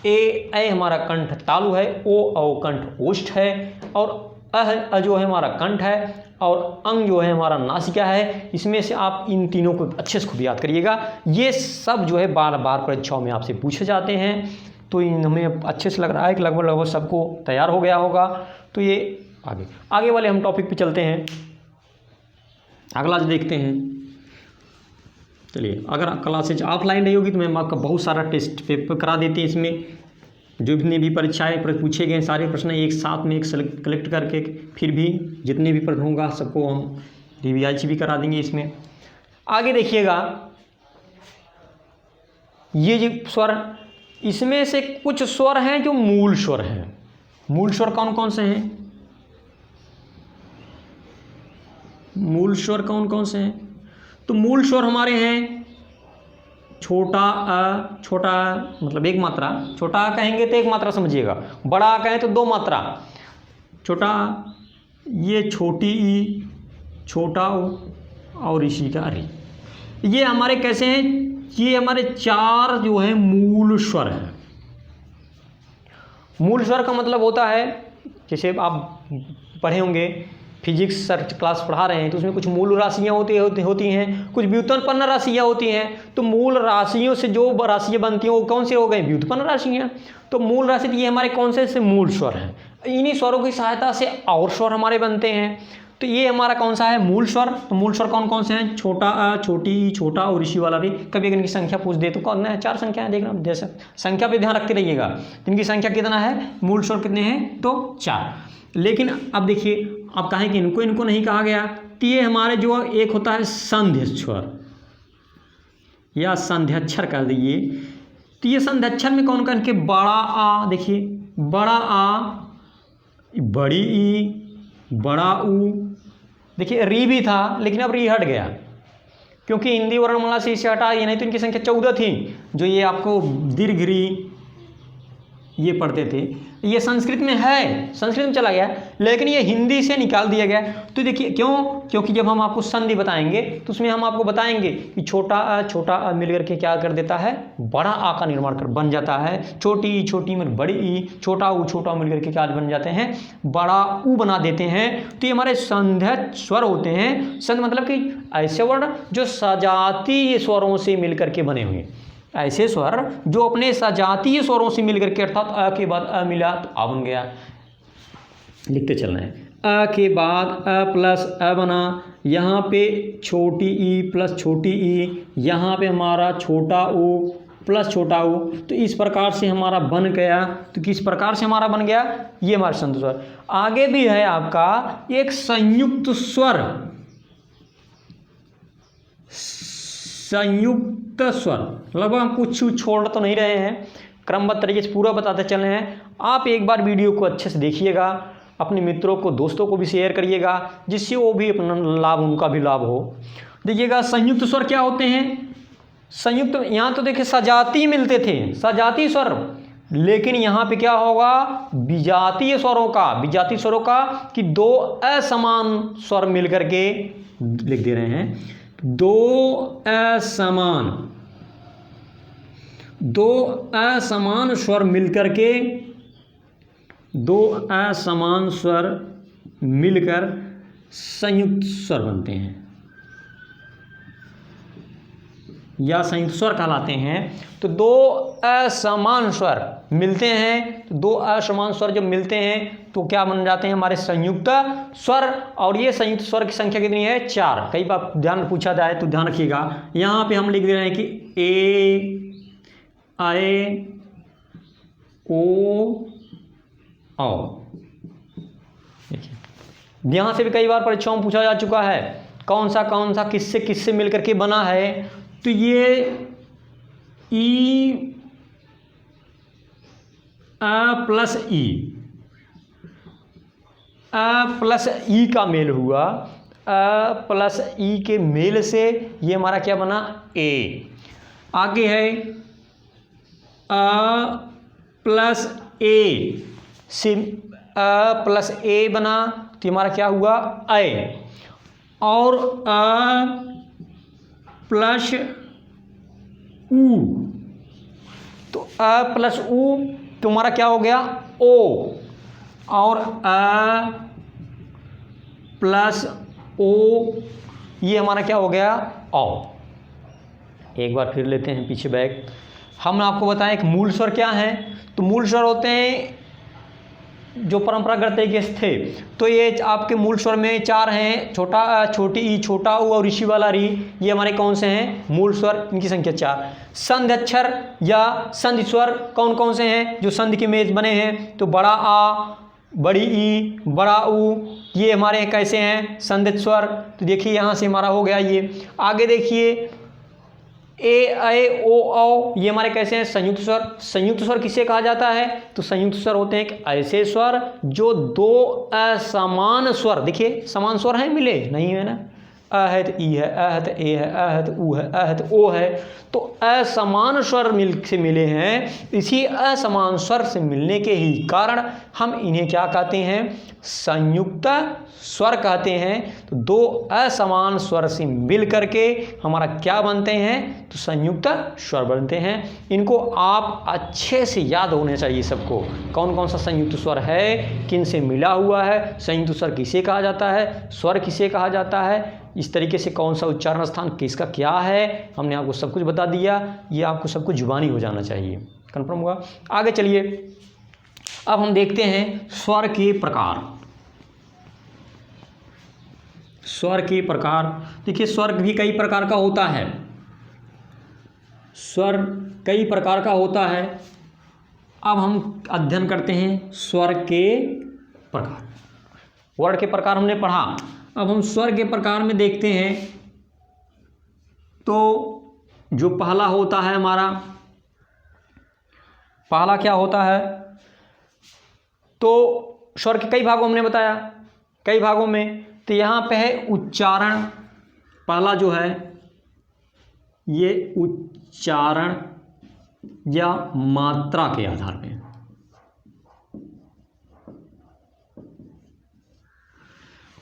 ए हमारा कंठ तालु है, ओ कंठ ओष्ठ है, और अ जो है हमारा कंठ है, और अंग जो है हमारा नासिका है। इसमें से आप इन तीनों को अच्छे से खूब याद करिएगा। ये सब जो है बार बार परीक्षाओं में आपसे पूछे जाते हैं, तो इन हमें अच्छे से लग रहा है कि लगभग सबको तैयार हो गया होगा। तो ये आगे वाले हम टॉपिक पे चलते हैं, अगला देखते हैं। चलिए, अगर क्लासेज ऑफलाइन रही होगी तो मैं आपका बहुत सारा टेस्ट पेपर करा देते हैं। इसमें जो जितने भी परीक्षाएँ पूछे गए सारे प्रश्न एक साथ में एक कलेक्ट करके, फिर भी जितने भी प्रश्न होगा सबको हम रिवाइज भी करा देंगे। इसमें आगे देखिएगा, ये जो स्वर, इसमें से कुछ स्वर हैं जो मूल स्वर हैं। मूल स्वर कौन कौन से हैं, मूल स्वर कौन कौन से हैं, तो मूल स्वर हमारे हैं छोटा अ, छोटा मतलब एक मात्रा, छोटा आ कहेंगे तो एक मात्रा समझिएगा, बड़ा आ कहें तो दो मात्रा, छोटा ये छोटी ई, छोटा उ और ऋषि का रि। ये हमारे कैसे हैं, ये हमारे चार जो है मूल स्वर हैं। मूल स्वर का मतलब होता है, जैसे आप पढ़े होंगे फिजिक्स सर क्लास पढ़ा रहे हैं तो उसमें कुछ मूल राशियाँ होती हैं, कुछ व्युत्पन्न राशियाँ होती हैं। तो मूल राशियों से जो राशियाँ बनती हैं वो कौन से हो गए, व्युत्पन्न राशियाँ। तो मूल राशि ये हमारे कौन से मूल स्वर हैं। इन्हीं स्वरों की सहायता से और स्वर हमारे बनते हैं। तो ये हमारा कौन सा है, मूल स्वर। तो मूल स्वर कौन कौन से हैं, छोटा अ, छोटी ई, छोटा और ऋषि वाला रि। कभी अगर इनकी संख्या पूछ दे तो कौन है, चार संख्या है, देखना जैसे संख्या पे ध्यान रखते रहिएगा। इनकी संख्या कितना है, मूल स्वर कितने हैं, तो चार। लेकिन अब देखिए, अब कहें कि इनको नहीं कहा गया, तो ये हमारे जो एक होता है संध्य स्वर या संध्याक्षर कर दीजिए। तो ये संध्याक्षर में कौन कौन के, बड़ा आ, देखिए बड़ा आ, बड़ी ई, बड़ा ऊ। देखिए री भी था लेकिन अब री हट गया क्योंकि हिंदी वर्णमाला से इसे हटा दिया, नहीं तो इनकी संख्या 14 थी जो ये आपको दीर्घ री ये पढ़ते थे। ये संस्कृत में है, संस्कृत में चला गया, लेकिन ये हिंदी से निकाल दिया गया। तो देखिए क्यों, क्योंकि जब हम आपको संधि बताएंगे तो उसमें हम आपको बताएंगे कि छोटा आ मिलकर के क्या कर देता है, बड़ा आ का निर्माण कर बन जाता है। छोटी में बड़ी ई, छोटा ऊ मिलकर के क्या बन जाते हैं, बड़ा ऊ बना देते हैं। तो ये हमारे संध्या स्वर होते हैं। संध मतलब कि ऐसे वर्ण जो सजातीय स्वरों से मिलकर के बने हुए, ऐसे स्वर जो अपने सजातीय स्वरों से मिलकर के, अर्थात अ के बाद अ मिला तो आ बन गया। लिखते चलना है, अ के बाद अ प्लस अ बना, यहाँ पे छोटी ई प्लस छोटी ई, यहाँ पे हमारा छोटा ऊ प्लस छोटा ऊ। तो इस प्रकार से हमारा बन गया। तो किस प्रकार से हमारा बन गया, ये हमारा संध स्वर। आगे भी है आपका एक संयुक्त स्वर, संयुक्त स्वर। लगभग हम कुछ छोड़ तो नहीं रहे हैं, क्रमबद्ध तरीके से पूरा बताते चले हैं। आप एक बार वीडियो को अच्छे से देखिएगा, अपने मित्रों को दोस्तों को भी शेयर करिएगा, जिससे वो भी अपना लाभ, उनका भी लाभ हो। देखिएगा संयुक्त स्वर क्या होते हैं, संयुक्त, यहाँ तो देखिए सजाती मिलते थे, सजाती स्वर, लेकिन यहाँ पे क्या होगा, विजातीय स्वरों का कि दो असमान स्वर मिलकर के, लिख दे रहे हैं, दो असमान स्वर मिलकर के दो असमान स्वर मिलकर संयुक्त स्वर बनते हैं या संयुक्त स्वर कहलाते हैं। तो दो असमान स्वर मिलते हैं, तो दो असमान स्वर जब मिलते हैं तो क्या बन जाते हैं हमारे संयुक्त स्वर। और ये संयुक्त स्वर की संख्या कितनी है? 4। कई बार ध्यान पूछा जाए तो ध्यान रखिएगा, यहाँ पे हम लिख दे रहे हैं कि ए आए ओ आओ। देखिए यहाँ से भी कई बार परीक्षाओं में पूछा जा चुका है कौन सा किससे किससे मिलकर के बना है। तो ये ई अ प्लस ई का मेल हुआ, अ प्लस ई के मेल से ये हमारा क्या बना? ए। आगे है अ प्लस ए से अ प्लस ए बना, तो हमारा क्या हुआ? ए। और अ प्लस ऊ, तो अ प्लस ऊ तो हमारा क्या हो गया? ओ। और अ प्लस ओ ये हमारा क्या हो गया? औ। एक बार फिर लेते हैं पीछे बैक। हमने आपको बताया कि मूल स्वर क्या है। तो मूल स्वर होते हैं जो परंपरागत तरीके से थे। तो ये आपके मूल स्वर में 4 हैं, छोटा छोटी ई, छोटा ऊ और ऋषि वाला री। ये हमारे कौन से हैं? मूल स्वर, इनकी संख्या 4। संधि अक्षर या संधि स्वर कौन कौन से हैं जो संधि के में बने हैं? तो बड़ा आ, बड़ी ई, बड़ा ऊ, ये हमारे कैसे हैं? संधित स्वर। तो देखिए यहाँ से हमारा हो गया ये। आगे देखिए ए ऐ ओ औ, ये हमारे कैसे हैं? संयुक्त स्वर। संयुक्त स्वर किसे कहा जाता है? तो संयुक्त स्वर होते हैं एक ऐसे स्वर जो दो असमान स्वर, देखिए समान स्वर हैं मिले नहीं है ना, अ है तो ई है, अ है तो ए है, अ है तो ऊ है, अ है तो ओ है। तो असमान स्वर से मिले हैं। इसी असमान स्वर से मिलने के ही कारण हम इन्हें क्या कहते हैं? संयुक्त स्वर कहते हैं। तो दो असमान स्वर से मिल करके हमारा क्या बनते हैं? तो संयुक्त स्वर बनते हैं। इनको आप अच्छे से याद होने चाहिए सबको, कौन कौन सा संयुक्त स्वर है, किन से मिला हुआ है, संयुक्त स्वर किसे कहा जाता है, स्वर किसे कहा जाता है, इस तरीके से कौन सा उच्चारण स्थान किसका क्या है, हमने आपको सब कुछ बता दिया। ये आपको सब कुछ जुबानी हो जाना चाहिए, कन्फर्म हुआ। आगे चलिए, अब हम देखते हैं स्वर के प्रकार। स्वर के प्रकार, देखिए स्वर भी कई प्रकार का होता है। स्वर कई प्रकार का होता है। अब हम अध्ययन करते हैं स्वर के प्रकार। वर्ण के प्रकार हमने पढ़ा, अब हम स्वर के प्रकार में देखते हैं। तो जो पहला होता है हमारा, पहला क्या होता है? तो स्वर के कई भागों हमने बताया, कई भागों में। तो यहाँ पे है उच्चारण। पहला जो है ये उच्चारण या मात्रा के आधार पे,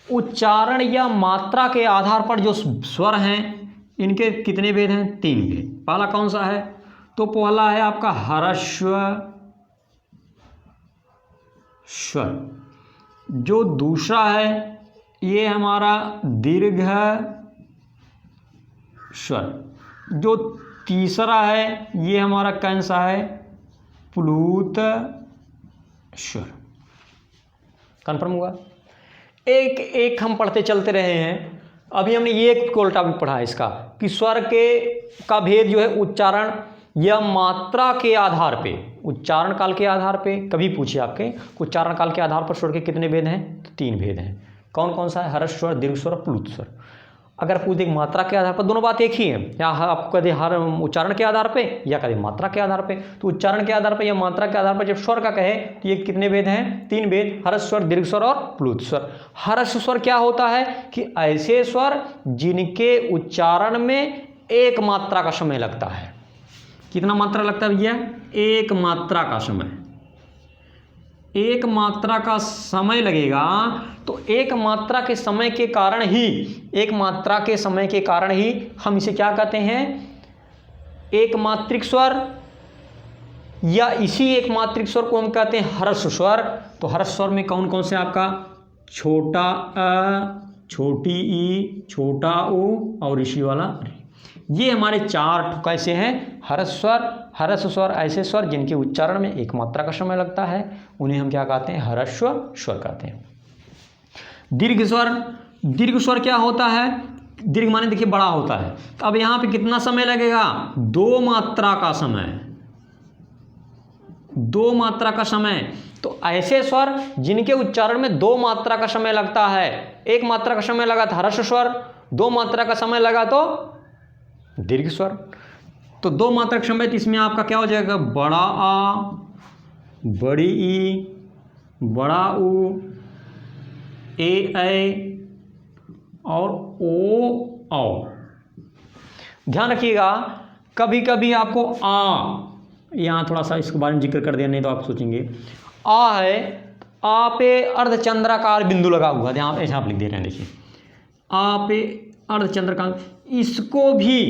उच्चारण या मात्रा के आधार पर जो स्वर हैं इनके कितने भेद हैं? 3 भेद। पहला कौन सा है? तो पहला है आपका ह्रस्व स्वर। जो दूसरा है ये हमारा दीर्घ स्वर। जो तीसरा है ये हमारा कौन सा है? प्लूत स्वर। कन्फर्म हुआ? एक एक हम पढ़ते चलते रहे हैं। अभी हमने ये एक टॉपिक पढ़ा है इसका कि स्वर का भेद जो है उच्चारण या मात्रा के आधार पे, उच्चारण काल के आधार पे। कभी पूछे आपके उच्चारण काल के आधार पर स्वर के कितने भेद हैं? तो 3 भेद हैं। कौन कौन सा है? ह्रस्व स्वर, दीर्घ स्वर और प्लूत स्वर। अगर पूछ दे मात्रा के आधार पर, दोनों बात एक ही है, या आपको कदे हर उच्चारण के आधार पे या कदे मात्रा के आधार पे। तो उच्चारण के आधार पर या मात्रा के आधार पर जब स्वर का कहे तो ये कितने भेद हैं? 3 भेद, ह्रस्व स्वर, दीर्घ स्वर और प्लूत स्वर। ह्रस्व स्वर क्या होता है कि ऐसे स्वर जिनके उच्चारण में एक मात्रा का समय लगता है। कितना मात्रा लगता है भैया? एक मात्रा का समय। एक मात्रा का समय लगेगा। तो एक मात्रा के समय के कारण ही, एक मात्रा के समय के कारण ही हम इसे क्या कहते हैं? एक मात्रिक स्वर या इसी एक मात्रिक स्वर को हम कहते हैं ह्रस्व स्वर। तो ह्रस्व स्वर में कौन कौन से आपका छोटा अ, छोटी ई, छोटा ऊ और ऋषि वाला रे। ये हमारे 4 कैसे हैं ह्रस्व स्वर। ह्रस्व स्वर ऐसे स्वर जिनके उच्चारण में एक मात्रा का समय लगता है, उन्हें हम क्या कहते हैं ह्रस्व स्वर कहते हैं। दीर्घ स्वर, दीर्घ स्वर क्या होता है, दीर्घ माने देखिए बड़ा होता है। तो अब यहाँ पे कितना समय लगेगा, 2 मात्रा का समय, 2 मात्रा का समय। तो ऐसे स्वर जिनके उच्चारण में 2 मात्रा का समय लगता है, 1 मात्रा का समय लगा था ह्रस्व स्वर, 2 मात्रा का समय लगा तो दीर्घ स्वर। तो 2 मात्रा का समय, तो इसमें आपका क्या हो जाएगा, बड़ा आ, बड़ी ई, बड़ा ऊ, ए और ओ। ध्यान रखिएगा कभी कभी आपको आ, यहाँ थोड़ा सा इसके बारे में जिक्र कर दिया, नहीं तो आप सोचेंगे आ है, आ पे अर्धचंद्राकार बिंदु लगा हुआ है, यहाँ ऐसे आप लिख दे रहे हैं। देखिए आ पे अर्धचंद्राकार, इसको भी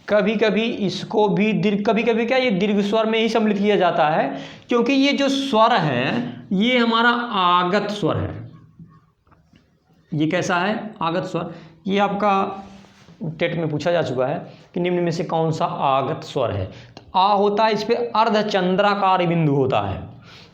कभी कभी इसको भी दीर्घ, कभी कभी क्या ये दीर्घ स्वर में ही सम्मिलित किया जाता है, क्योंकि ये जो स्वर है ये हमारा आगत स्वर है। ये कैसा है, आगत स्वर। ये आपका टेट में पूछा जा चुका है कि निम्न में से कौन सा आगत स्वर है। तो आ होता है, इस पे अर्धचंद्राकार बिंदु होता है।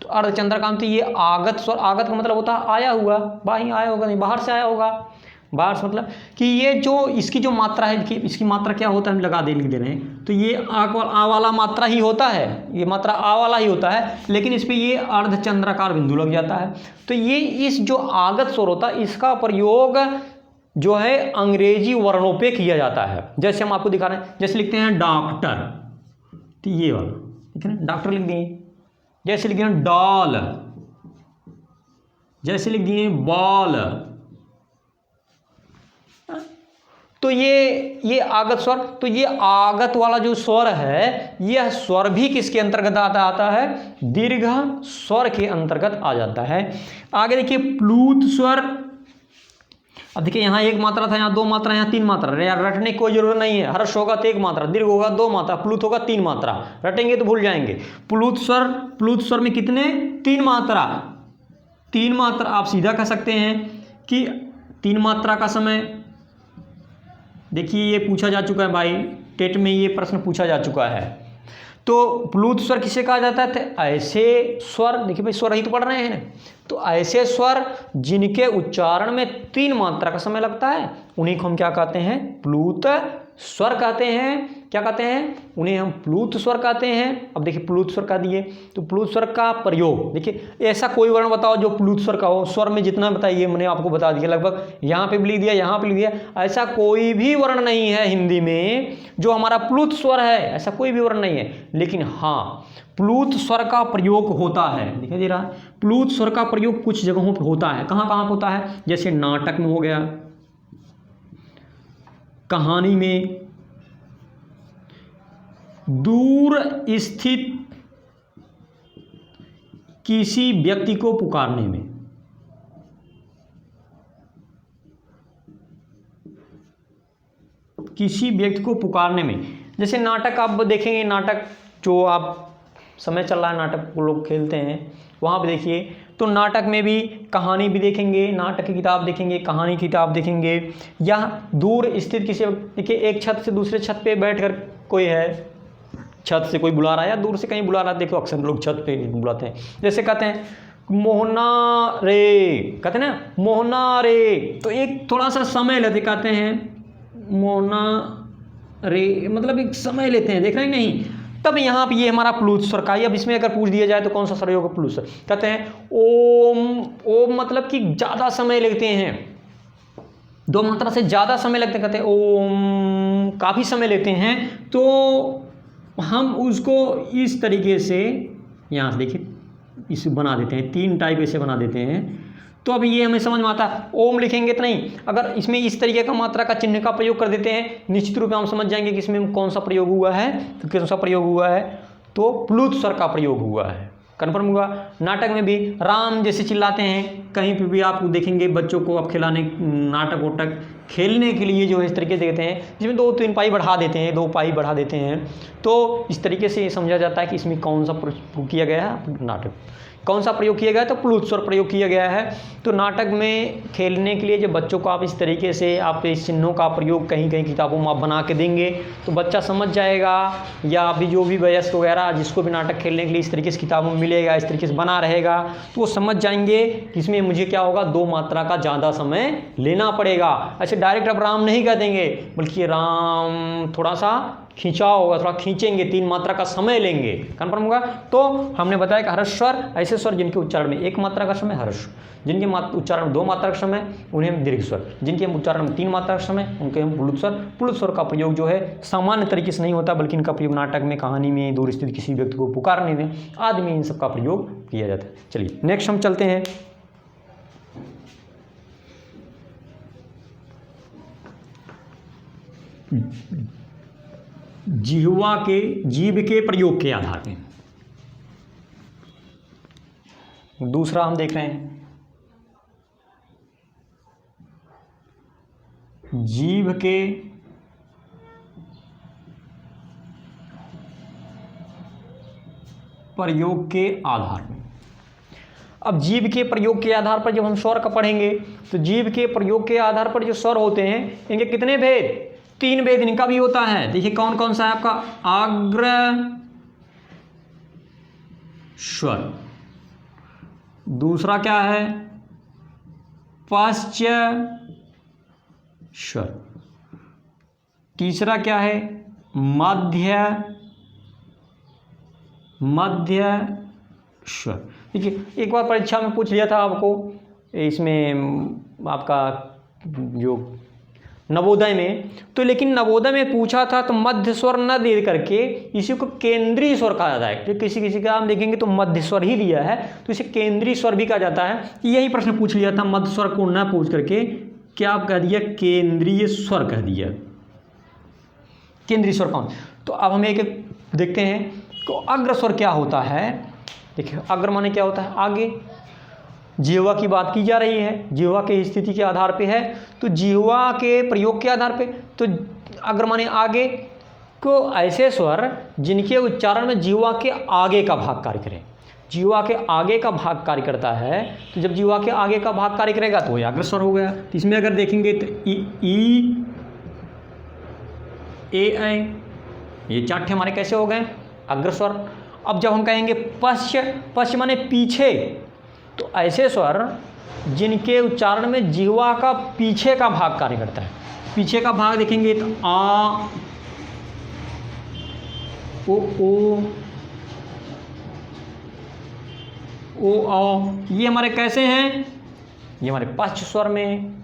तो अर्धचंद्राकार, तो ये आगत स्वर। आगत का मतलब होता है आया हुआ, बाहर आया होगा, नहीं बाहर से आया होगा। बाहर से मतलब कि ये जो इसकी जो मात्रा है, कि इसकी मात्रा क्या होता है, हम लगा दे लिख दे रहे हैं। तो ये आ वाला मात्रा ही होता है, ये मात्रा आ वाला ही होता है, लेकिन इस पर ये अर्धचंद्राकार बिंदु लग जाता है। तो ये इस जो आगत स्वर होता है, इसका प्रयोग जो है अंग्रेजी वर्णों पे किया जाता है। जैसे हम आपको दिखा रहे हैं, जैसे लिखते हैं डॉक्टर, तो ये वाला ठीक है ना, डॉक्टर लिख दिए। जैसे लिख दिए डॉल, जैसे लिख दिए बॉल। तो ये आगत स्वर। तो ये आगत वाला जो स्वर है, यह स्वर भी किसके अंतर्गत आता है, दीर्घ स्वर के अंतर्गत आ जाता है। आगे देखिए प्लूत स्वर। अब देखिए यहाँ 1 मात्रा था, यहाँ 2 मात्रा, यहाँ 3 मात्रा। यार रटने की कोई जरूरत नहीं है। ह्रस्व होगा तो 1 मात्रा, दीर्घ होगा 2 मात्रा, प्लूत होगा 3 मात्रा। रटेंगे तो भूल जाएंगे। प्लूत स्वर में कितने, 3 मात्रा। 3 मात्रा आप सीधा कह सकते हैं कि 3 मात्रा का समय। देखिए ये पूछा जा चुका है भाई, टेट में ये प्रश्न पूछा जा चुका है। तो प्लूत स्वर किसे कहा जाता है, तो ऐसे स्वर, देखिए भाई स्वर ही तो पढ़ रहे हैं, तो ऐसे स्वर जिनके उच्चारण में 3 मात्रा का समय लगता है, उन्हीं को हम क्या कहते हैं, प्लूत स्वर कहते हैं। क्या कहते हैं, उन्हें हम प्लूत स्वर कहते हैं। अब देखिए प्लूत स्वर कह दिए, तो प्लूत स्वर का प्रयोग देखिए, ऐसा कोई वर्ण बताओ जो प्लूत स्वर का हो। स्वर में जितना बताइए मैंने आपको बता दिया, लगभग यहाँ पे भी लिख दिया, यहाँ पे लिख दिया। ऐसा कोई भी वर्ण नहीं है हिंदी में जो हमारा प्लूत स्वर है, ऐसा कोई भी वर्ण नहीं है। लेकिन हाँ, प्लूत स्वर का प्रयोग होता है, दिखाई दे रहा है। प्लूत स्वर का प्रयोग कुछ जगहों पर होता है। कहाँ कहाँ होता है, जैसे नाटक में हो गया, कहानी में, दूर स्थित किसी व्यक्ति को पुकारने में। किसी व्यक्ति को पुकारने में, जैसे नाटक आप देखेंगे, नाटक जो आप समय चल रहा है, नाटक को लोग खेलते हैं, वहाँ पे देखिए तो नाटक में भी कहानी भी देखेंगे, नाटक की किताब देखेंगे, कहानी की किताब देखेंगे, या दूर स्थित किसी, देखिए एक छत से दूसरे छत पे बैठकर कोई है, छत से कोई बुला रहा है या दूर से कहीं बुला रहा है। देखो अक्सर लोग छत पे बुलाते हैं, जैसे कहते हैं मोहना रे, कहते हैं ना मोहना रे, तो एक थोड़ा सा समय लेते, कहते हैं मोहना रे, मतलब एक समय लेते हैं, देख रहे हैं नहीं। तब यहाँ पे ये हमारा प्लूत स्वर का। अब इसमें अगर पूछ दिया जाए तो कौन सा स्वर होगा, प्लूत स्वर। कहते हैं ओम, ओम मतलब कि ज़्यादा समय लेते हैं, 2 मात्रा से ज़्यादा समय लगते हैं, कहते हैं ओम, काफ़ी समय लेते हैं। तो हम उसको इस तरीके से यहाँ से देखिए इसे बना देते हैं, 3 टाइप ऐसे बना देते हैं। तो अब ये हमें समझ में आता है। ओम लिखेंगे तो नहीं, अगर इसमें इस तरीके का मात्रा का चिन्ह का प्रयोग कर देते हैं, निश्चित रूप में हम समझ जाएंगे कि इसमें कौन सा प्रयोग हुआ है। तो कौन सा प्रयोग हुआ है, तो प्लूत स्वर का प्रयोग हुआ है। कन्फर्म हुआ। नाटक में भी राम जैसे चिल्लाते हैं, कहीं पे भी आप देखेंगे बच्चों को आप खिलाने नाटक वाटक खेलने के लिए जो है इस तरीके से देते हैं, जिसमें 2-3 पाई बढ़ा देते हैं, 2 पाई बढ़ा देते हैं, तो इस तरीके से ये समझा जाता है कि इसमें कौन सा प्रयोग किया गया है, नाटक कौन सा प्रयोग किया गया है, तो प्लुत स्वर प्रयोग किया गया है। तो नाटक में खेलने के लिए जब बच्चों को आप इस तरीके से आप इस चिन्हों का प्रयोग कहीं कहीं किताबों में आप बना के देंगे तो बच्चा समझ जाएगा, या अभी जो भी वयस्क वगैरह जिसको भी नाटक खेलने के लिए इस तरीके से किताबों में मिलेगा, इस तरीके से बना रहेगा, तो वो समझ जाएंगे कि इसमें मुझे क्या होगा, 2 मात्रा का ज़्यादा समय लेना पड़ेगा। ऐसे डायरेक्ट अब राम नहीं कह देंगे, बल्कि राम थोड़ा सा खिंचाव होगा, थोड़ा खींचेंगे, 3 मात्रा का समय लेंगे। कन्फर्म होगा। तो हमने बताया कि हर्ष स्वर ऐसे स्वर जिनके उच्चारण में 1 मात्रा का समय हर्ष, जिनके उच्चारण में 2 मात्रा का समय उन्हें हम दीर्घ स्वर, जिनके उच्चारण में 3 मात्रा का समय उनके हम प्लुत स्वर। प्लुत स्वर का प्रयोग जो है सामान्य तरीके से नहीं होता, बल्कि इनका प्रयोग नाटक में, कहानी में, दूर स्थित किसी व्यक्ति को पुकारने में आदि में इन सब का प्रयोग किया जाता है। चलिए नेक्स्ट हम चलते हैं। जीव के प्रयोग के आधार पर दूसरा हम देख रहे हैं, जीव के प्रयोग के आधार पर। अब जीव के प्रयोग के आधार पर जब हम स्वर का पढ़ेंगे तो जीव के प्रयोग के आधार पर जो स्वर होते हैं इनके कितने भेद, 3 भेद इनका भी होता है। देखिए कौन कौन सा है आपका, अग्र स्वर, दूसरा क्या है, पश्च स्वर, तीसरा क्या है, मध्य स्वर। देखिए एक बार परीक्षा में पूछ लिया था आपको, इसमें आपका जो नवोदय में, तो लेकिन नवोदय में पूछा था तो मध्य स्वर न दे करके इसी को केंद्रीय स्वर कहा जाता है। तो किसी किसी का हम देखेंगे तो मध्य स्वर ही दिया है, तो इसे केंद्रीय स्वर भी कहा जाता है। यही प्रश्न पूछ लिया था, मध्य स्वर को न पूछ करके क्या आप कह दिया, केंद्रीय स्वर कह दिया। केंद्रीय स्वर कौन, तो अब हम एक एक देखते हैं। तो अग्र स्वर क्या होता है, देखिए अग्र माने क्या होता है, आगे, जिह्वा की बात की जा रही है, जिह्वा के स्थिति के आधार पे है, तो जिह्वा के प्रयोग के आधार पे, तो अग्र माने आगे, को ऐसे स्वर जिनके उच्चारण में जिह्वा के आगे का भाग कार्य करे, जिह्वा के आगे का भाग कार्य करता है। तो जब जिह्वा के आगे का भाग कार्य करेगा तो वही अग्र स्वर हो गया। तो इसमें अगर देखेंगे तो ई ए ऐ, ये 4 हमारे कैसे हो गए, अग्र स्वर। अब जब हम कहेंगे पश्च माने पीछे, तो ऐसे स्वर जिनके उच्चारण में जिह्वा का पीछे का भाग कार्य करता है। पीछे का भाग देखेंगे तो आ, ओ, ये हमारे कैसे हैं, ये हमारे पश्च स्वर में।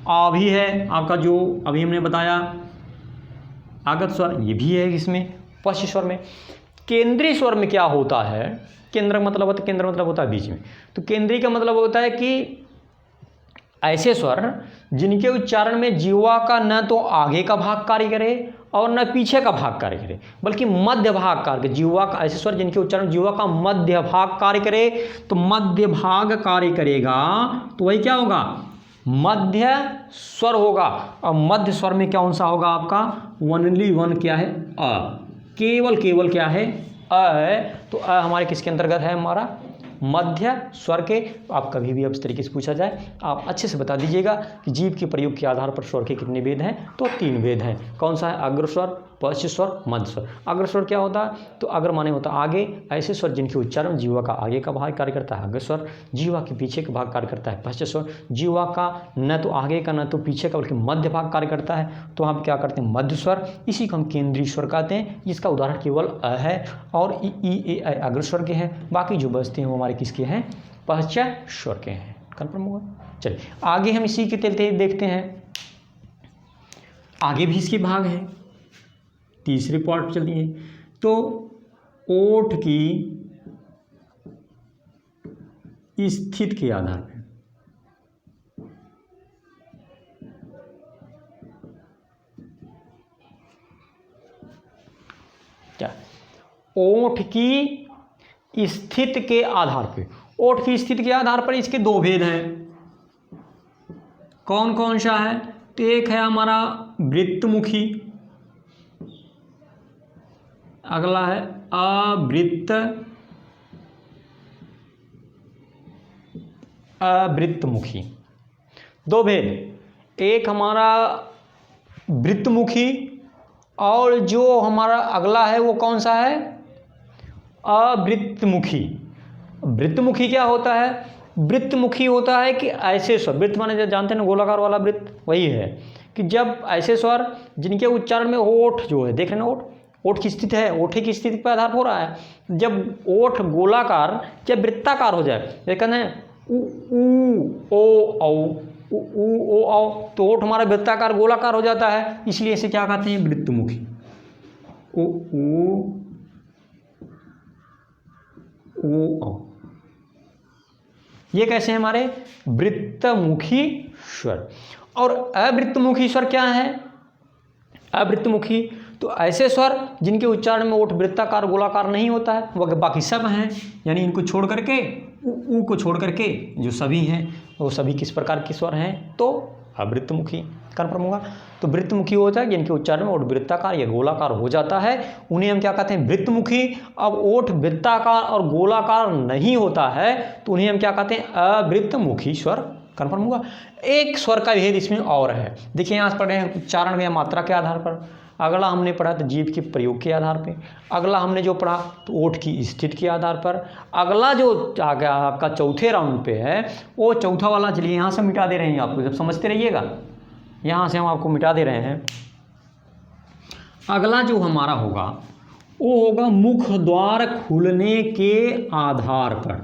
आ भी है आपका, जो अभी हमने बताया आगत स्वर, ये भी है इसमें पश्च स्वर में। केंद्रीय स्वर में क्या होता है, केंद्र मतलब होता है बीच में। तो केंद्रीय का मतलब होता है कि ऐसे स्वर जिनके उच्चारण में जिह्वा का न तो आगे का भाग कार्य करे और न पीछे का भाग कार्य करे, बल्कि मध्य भाग कार्य, जिह्वा का, ऐसे स्वर जिनके उच्चारण जिह्वा का मध्य भाग कार्य करे। तो मध्य भाग कार्य करेगा तो वही क्या होगा, मध्य स्वर होगा। और मध्य स्वर में कौन सा होगा आपका, ओनली वन क्या है, अ, केवल क्या है, अ। तो अ हमारे किसके अंतर्गत है, हमारा मध्य स्वर के। आप कभी भी अब इस तरीके से पूछा जाए आप अच्छे से बता दीजिएगा कि जीव के प्रयोग के आधार पर स्वर के कितने भेद हैं, तो 3 भेद हैं। कौन सा है, अग्र स्वर, पश्च स्वर, मध्य स्वर। अग्र स्वर क्या होता है, तो अग्र माने होता है आगे, ऐसे स्वर जिनके उच्चारण जिह्वा का आगे का भाग कार्य करता है अग्र स्वर, जिह्वा के पीछे का भाग कार्य करता है पश्च स्वर, जिह्वा का न तो आगे का न तो पीछे का बल्कि मध्य भाग कार्य करता है, तो हम क्या करते हैं, मध्य स्वर। इसी को हम केंद्रीय स्वर कहते हैं, जिसका उदाहरण केवल अ है और ई ए ऐ अग्र स्वर के हैं, बाकी जो बचते हैं वो हमारे किसके हैं, पश्च स्वर के हैं। कन्फर्म होगा। चलिए आगे हम इसी के चलते देखते हैं, आगे भी इसके भाग हैं, तीसरे पार्ट चलिए। तो ओठ की स्थिति के आधार पर, क्या, ओठ की स्थिति के आधार पे, ओठ की स्थिति के आधार पर इसके दो भेद हैं। कौन कौन सा है? तो एक है हमारा वृत्तमुखी, अगला है अवृत्तमुखी। दो भेद, एक हमारा वृत्तमुखी और जो हमारा अगला है वो कौन सा है? अवृत्तमुखी। वृत्तमुखी क्या होता है? वृत्तमुखी होता है कि ऐसे स्वर, वृत्त माने जो जानते हैं ना गोलाकार वाला वृत्त, वही है कि जब ऐसे स्वर जिनके उच्चारण में ओठ जो है, देख रहे हैं ना, ओठ की स्थिति है, ओठे की स्थिति पर आधार हो रहा है। जब ओठ गोलाकार या वृत्ताकार हो जाए, लेकिन उ ऊ ओ औ, तो ओठ हमारा वृत्ताकार गोलाकार हो जाता है, इसलिए इसे क्या कहते हैं? वृत्तमुखी। उ ऊ औ, ये कैसे हैं हमारे? वृत्तमुखी स्वर। और अवृत्तमुखी स्वर क्या है? अवृत्तमुखी तो ऐसे स्वर जिनके उच्चारण में ओठ वृत्ताकार गोलाकार नहीं होता है, वह बाकी सब हैं, यानी इनको छोड़ करके, ऊ को छोड़ करके जो सभी हैं वो सभी किस प्रकार के स्वर हैं? तो अवृत्तमुखी। कन्फर्म होगा? तो वृत्तमुखी होता है जिनके उच्चारण में ओठ वृत्ताकार या गोलाकार हो जाता है, उन्हें हम क्या कहते हैं? वृत्तमुखी। अब ओठ वृत्ताकार और गोलाकार नहीं होता है तो उन्हें हम क्या कहते हैं? अवृत्तमुखी स्वर। कन्फर्म होगा? एक स्वर का भेद इसमें और है, देखिए यहाँ से पढ़े हैं उच्चारण में मात्रा के आधार पर, अगला हमने पढ़ा तो जीभ के प्रयोग के आधार पे, अगला हमने जो पढ़ा तो ओठ की स्थिति के आधार पर, अगला जो आ गया आपका चौथे राउंड पे है वो चौथा वाला, चलिए यहाँ से मिटा दे रहे हैं आपको, जब समझते रहिएगा, यहाँ से हम आपको मिटा दे रहे हैं। अगला जो हमारा होगा वो होगा मुख द्वार खुलने के आधार पर।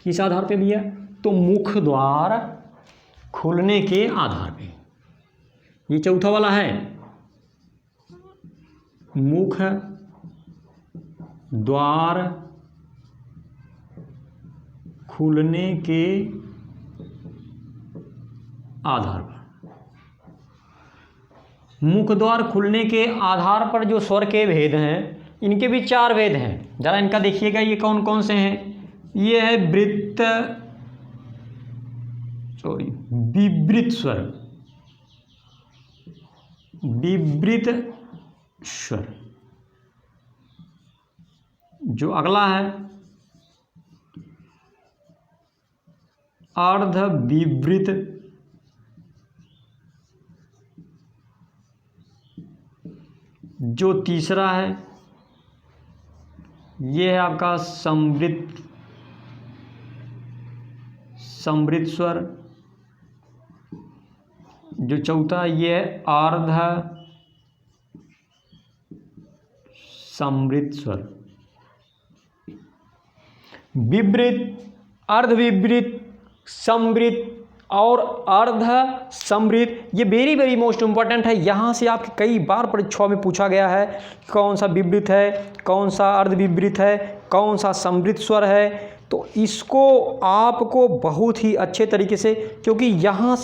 किस आधार पे भैया? तो मुख द्वार खुलने के आधार पे, ये चौथा वाला है, मुख द्वार खुलने के आधार पर। मुख द्वार खुलने के आधार पर जो स्वर के भेद हैं, इनके भी चार भेद हैं, जरा इनका देखिएगा ये कौन कौन से हैं। ये है विवृत स्वर, विवृत स्वर। जो अगला है अर्ध विवृत, जो तीसरा है ये है आपका समृत स्वर, जो चौथा ये है अर्ध समृत स्वर। विवृत, अर्धविवृत, समृत और अर्ध समृत, ये वेरी वेरी मोस्ट इम्पॉर्टेंट है। यहाँ से आपके कई बार परीक्षाओं में पूछा गया है कौन सा विवृत है, कौन सा अर्धविवृत है, कौन सा समृत स्वर है। तो इसको आपको बहुत ही अच्छे तरीके से, क्योंकि यहाँ से